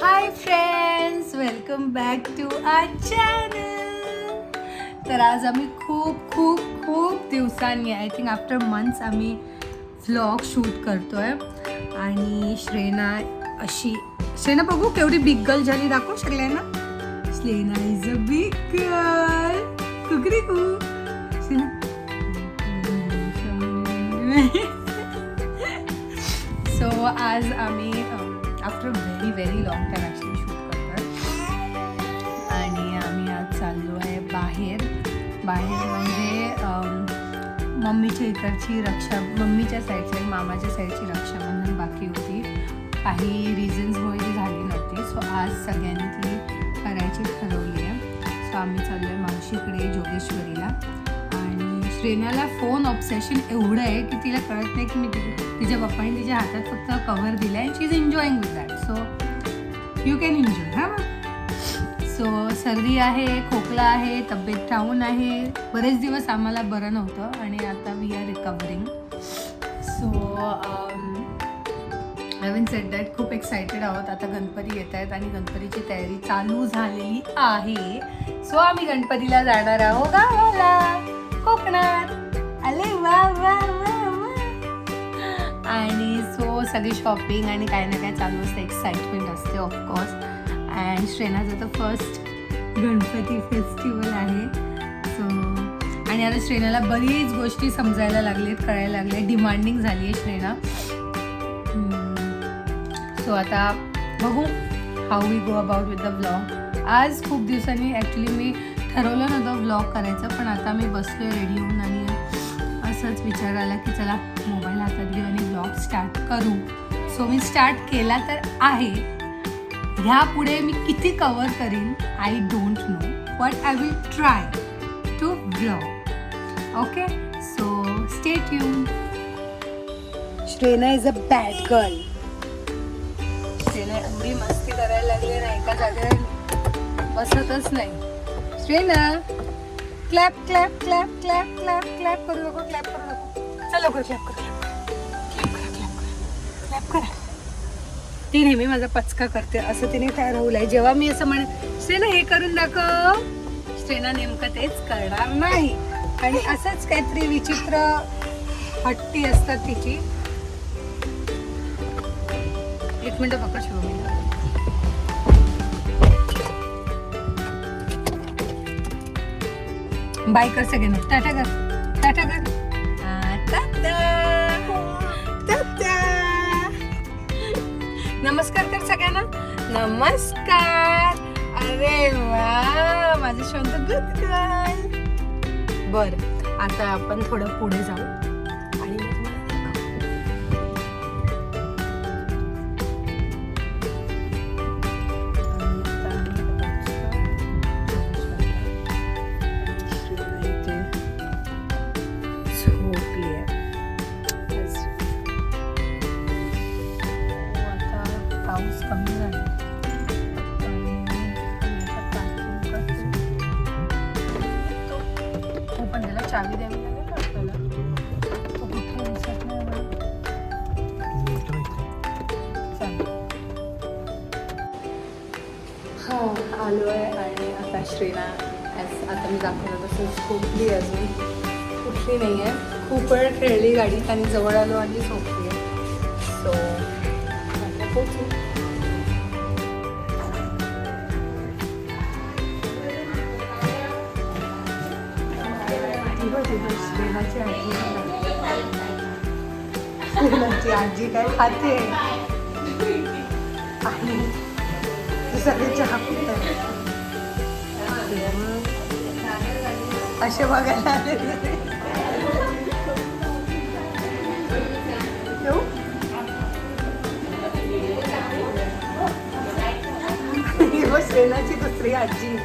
High friends, welcome back to our channel. तर आज आम्ही खूप दिवसांनी, आय थिंक आफ्टर मंथ्स आम्ही व्लॉग शूट करतोय. आणि श्रेना बघू केवढी बिग गर्ल झाली, दाखव सगळ्यांना. Shrena is a big girl. कुकरी कू सो आज आम्ही after very long time actually shoot करतो आणि आम्ही आज चाललो आहे बाहेर म्हणजे मम्मीच्या इकडची मम्मीच्या साईडची आणि मामाच्या साईडची रक्षाबंधन बाकी होती. काही रिझन्समुळे ती झाली नव्हती. सो आज सगळ्यांनी ती करायची ठरवली आहे. सो आम्ही चाललो आहे मावशीकडे जोगेश्वरीला. आणि श्रेनाला फोन ऑब्सेशन एवढं आहे की तिला कळत नाही की मी तिच्या पप्पाने तिच्या हातात फक्त कव्हर दिला आहे. She is enjoying with that. So you can enjoy. हां, सो सर्दी आहे, खोकला आहे, तब्येत डाऊन आहे. बरेच दिवस आम्हाला बरं नव्हतं आणि आता we are recovering. So having said that खूप एक्सायटेड आहोत. आता गणपती येत आहेत आणि गणपतीची तयारी चालू झालेली आहे. सो आम्ही गणपतीला जाणार आहोत गावाला, कोकणात. अरे वा वा वा. आणि सो सगळी शॉपिंग आणि काही ना काही चालू असते, एक्साइटमेंट असते ऑफकोर्स. अँड श्रेनाचं तर फर्स्ट गणपती फेस्टिवल आहे. सो आणि आता श्रेनाला बरीच गोष्टी समजायला लागलेत, कळायला लागले. डिमांडिंग झाली आहे श्रेना. सो आता बघू how we go about with the vlog. आज खूप दिवसांनी ॲक्च्युली मी ठरवलं नव्हतं व्लॉग करायचं, पण आता मी बसलो रेडी होऊन आणि असंच विचार आला की चला मोबाईल हातात घेऊ आणि व्लॉग स्टार्ट करू. सो मी स्टार्ट केला तर आहे. ह्या पुढे मी किती कवर करीन I don't know, but I will try to vlog. Okay, so stay tune. Shrena is a bad girl. Shrena एवढी मस्ती करायला लागली ना, एका जागेवर बसतच नाही. Shrena clap clap clap clap clap clap करू नको, क्लॅप करू नको. चल लवकर क्लॅप करा. ती नेहमी माझा पचका करते, असं तिने ठरवलंय. जेव्हा मी असं म्हणे श्रेना हे करून दाखव, श्रेना नेमकं तेच करणार नाही. आणि असंच काहीतरी विचित्र हट्टी असतात तिची. एक मिनिट पकड शिवमी. बाय कर सगळ्यांना, टाटा कर, टाटा कर. नमस्कार कर सगळ्यांना. नमस्कार. अरे वा, माझं शांत गुड गर्ल. बरं, आता आपण थोडं पुढे जाऊ आणि पाऊस कमी झाला. तो पण त्याला चावी द्यावी लागेल ना आपल्याला. तो कुठे दिसत नाही मला. चालेल. हो, आलो आहे. आणि आता श्रेना आता मी दाखवलं तसं झोपली, अजून उठली नाही आहे. खूप वेळ खेळली गाडीत आणि जवळ आलो आणि झोपली आहे. सो पोचू. श्रेनाची आजी काय खाते आणि सगळे चहा पितात असे बघायला आले. श्रेनाची दुसरी आजी.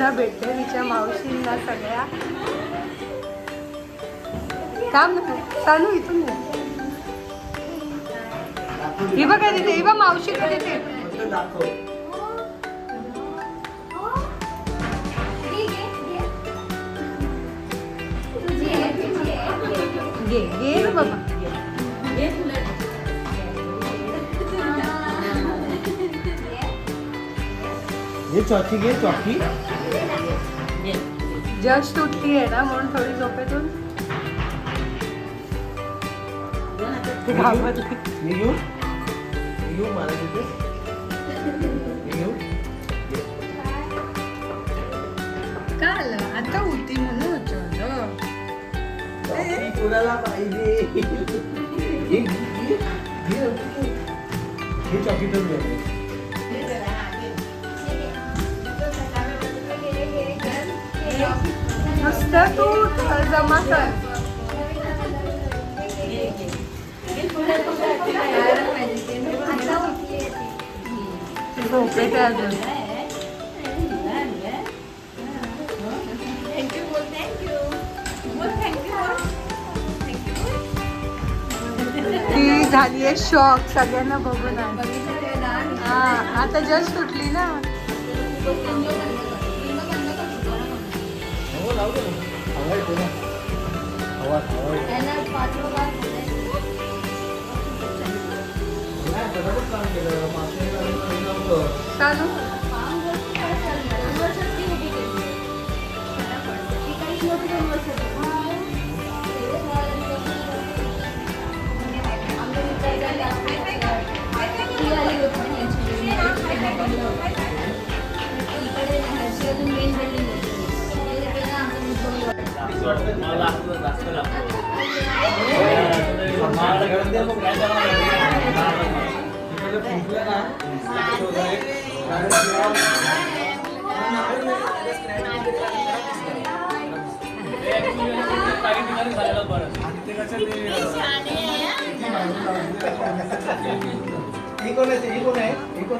मावशींना भेटते, तिच्या मावशींना सगळ्या. थांब ना सानू, इथून घे. ही बघा तिथे, ही बघ मावशी तिथे. घे घे रे बाबा. ये चौथी घे, चौथी. जस्ट उठली आहे ना म्हणून थोडी झोपेतून घाबरली. मी घेऊ मला तिथे. का आलं आता होती म्हणून होतं. कोणाला पाहिजे हे चॉकलेटच घे. मस्त तू जमा कर. झोपेत आहे अजून. ती झाली आहे शॉक सगळ्यांना बघून. हा आता जस्ट उठली ना. चालू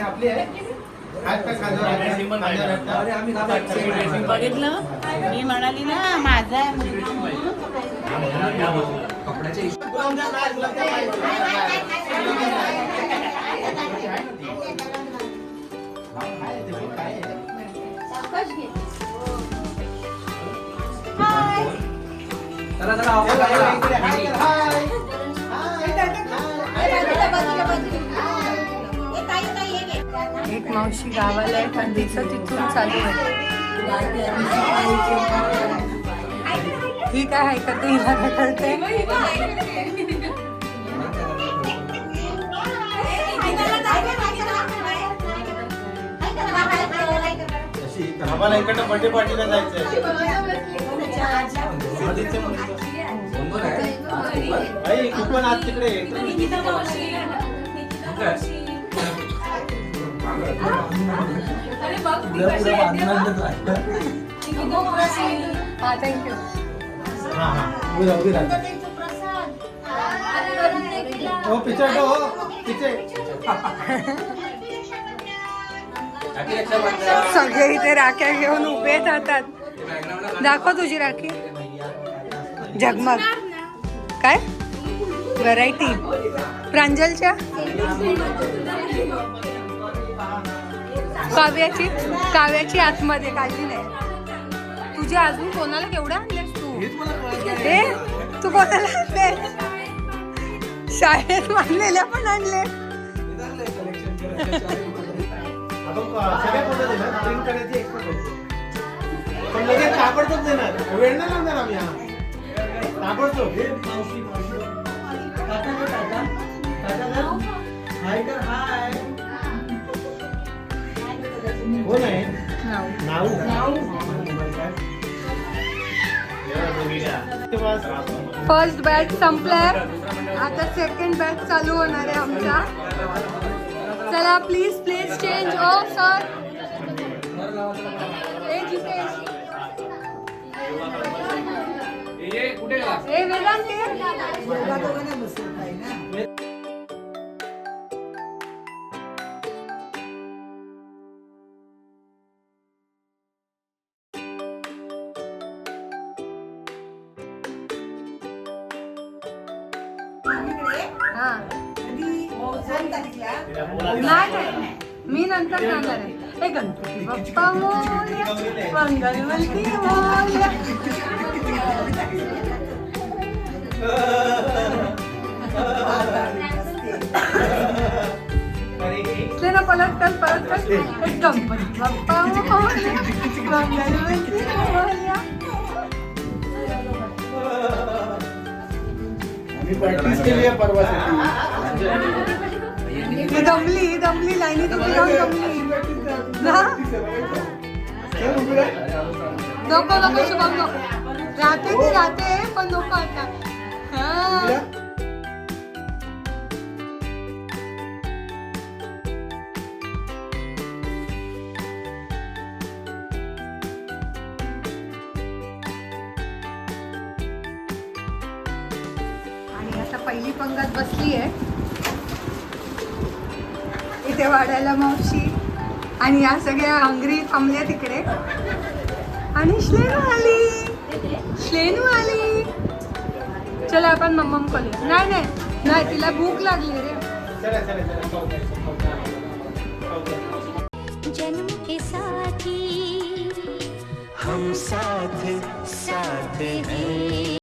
आपली आहे. बघितलं मी म्हणाली ना माझा एक मावशी गावाला आहे थंडीचं तिथून चालू आहे. ही काय आहे का ते हिला कळते. आम्हाला इकडनं बर्थडे पार्टीला जायचंय. कुपन आज तिकडे. हा थँक्यू. सगळे इथे राख्या घेऊन उभे राहतात. दाखव तुझी राखी. झगमग काय व्हरायटी. प्रांजलच्या काव्याची आतमध्ये काढली नाही. तुझी अजून कोणाला केवढ्या आणलेस तू. हे तू कोणाला आणले. शाळेत मानलेल्या पण आणले. ताबडतोब देणार. वेळ नाही लागणार आम्ही. ताबडतोब कोण आहे. फर्स्ट बॅच संपलाय. आता सेकंड बॅच चालू होणार आहे आमचा. चला प्लीज प्लीज चेंज. ओ सर ए वेदांत नाही मी नंतर जाणार आहे. हे गणपती बाप्पा मोरया, मंगलवंती मोरया. इथले ना परत कर. हे गणपती बाप्पा मोरया, मंगलवंती मोरया. मी प्रॅक्टिस केली आहे परवासाठी. ही दमली लाईनीत उभी राहून दमली ना. नको शुभम नको. राहते पण नको आता. हा आणि आता पहिली पंगत बसली आहे इथे वाढायला मावशी आणि या सगळ्या हंगरी थांबल्या तिकडे. आणि श्लेनू आली. चला आपण मम्मम करूया. नाही तिला भूक लागली रे. जन्म के साथी हम साथ हैं